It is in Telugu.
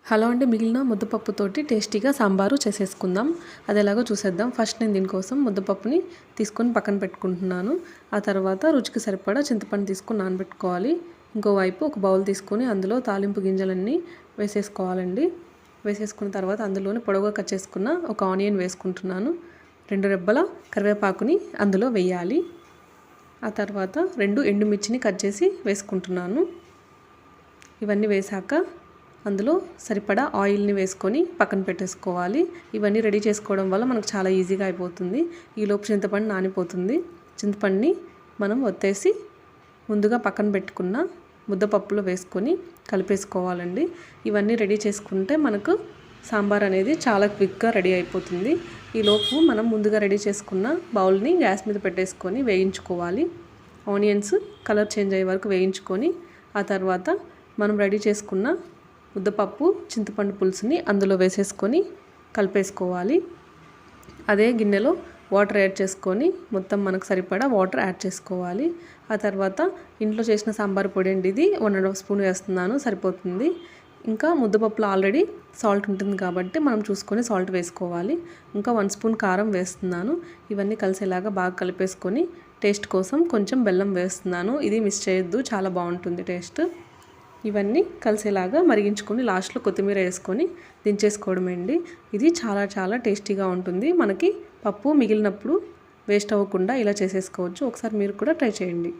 హలో అండి, మిగిలిన ముద్దపప్పుతోటి టేస్టీగా సాంబారు చేసేసుకుందాం. అది ఎలాగో చూసేద్దాం. ఫస్ట్ నేను దీనికోసం ముద్దపప్పుని తీసుకొని పక్కన పెట్టుకుంటున్నాను. ఆ తర్వాత రుచికి సరిపడా చింతపండు తీసుకొని నానబెట్టుకోవాలి. ఇంకోవైపు ఒక బౌల్ తీసుకొని అందులో తాలింపు గింజలన్నీ వేసేసుకోవాలండి. వేసేసుకున్న తర్వాత అందులోనే పొడవుగా కట్ చేసుకున్న ఒక ఆనియన్ వేసుకుంటున్నాను. 2 రెబ్బల కరివేపాకుని అందులో వేయాలి. ఆ తర్వాత 2 ఎండుమిర్చిని కట్ చేసి వేసుకుంటున్నాను. ఇవన్నీ వేసాక అందులో సరిపడా ఆయిల్ని వేసుకొని పక్కన పెట్టేసుకోవాలి. ఇవన్నీ రెడీ చేసుకోవడం వల్ల మనకు చాలా ఈజీగా అయిపోతుంది. ఈలోపు చింతపండు నానిపోతుంది. చింతపండుని మనం ఒత్తేసి ముందుగా పక్కన పెట్టుకున్న ముద్దపప్పులో వేసుకొని కలిపేసుకోవాలండి. ఇవన్నీ రెడీ చేసుకుంటే మనకు సాంబార్ అనేది చాలా క్విక్గా రెడీ అయిపోతుంది. ఈలోపు మనం ముందుగా రెడీ చేసుకున్న బౌల్ని గ్యాస్ మీద పెట్టేసుకొని వేయించుకోవాలి. ఆనియన్స్ కలర్ చేంజ్ అయ్యే వరకు వేయించుకొని ఆ తర్వాత మనం రెడీ చేసుకున్న ముద్దపప్పు చింతపండు పులుసుని అందులో వేసేసుకొని కలిపేసుకోవాలి. అదే గిన్నెలో వాటర్ యాడ్ చేసుకొని మొత్తం మనకు సరిపడా వాటర్ యాడ్ చేసుకోవాలి. ఆ తర్వాత ఇంట్లో చేసిన సాంబార్ పొడి అండి, ఇది 1.5 స్పూన్ వేస్తున్నాను, సరిపోతుంది. ఇంకా ముద్దపప్పులో ఆల్రెడీ సాల్ట్ ఉంటుంది కాబట్టి మనం చూసుకొని సాల్ట్ వేసుకోవాలి. ఇంకా 1 స్పూన్ కారం వేస్తున్నాను. ఇవన్నీ కలిసేలాగా బాగా కలిపేసుకొని టేస్ట్ కోసం కొంచెం బెల్లం వేస్తున్నాను. ఇది మిస్ చేయొద్దు, చాలా బాగుంటుంది టేస్ట్. ఇవన్నీ కలిసేలాగా మరిగించుకొని లాస్ట్లో కొత్తిమీర వేసుకొని దించేసుకోవడమే అండి. ఇది చాలా చాలా టేస్టీగా ఉంటుంది. మనకి పప్పు మిగిలినప్పుడు వేస్ట్ అవ్వకుండా ఇలా చేసేసుకోవచ్చు. ఒకసారి మీరు కూడా ట్రై చేయండి.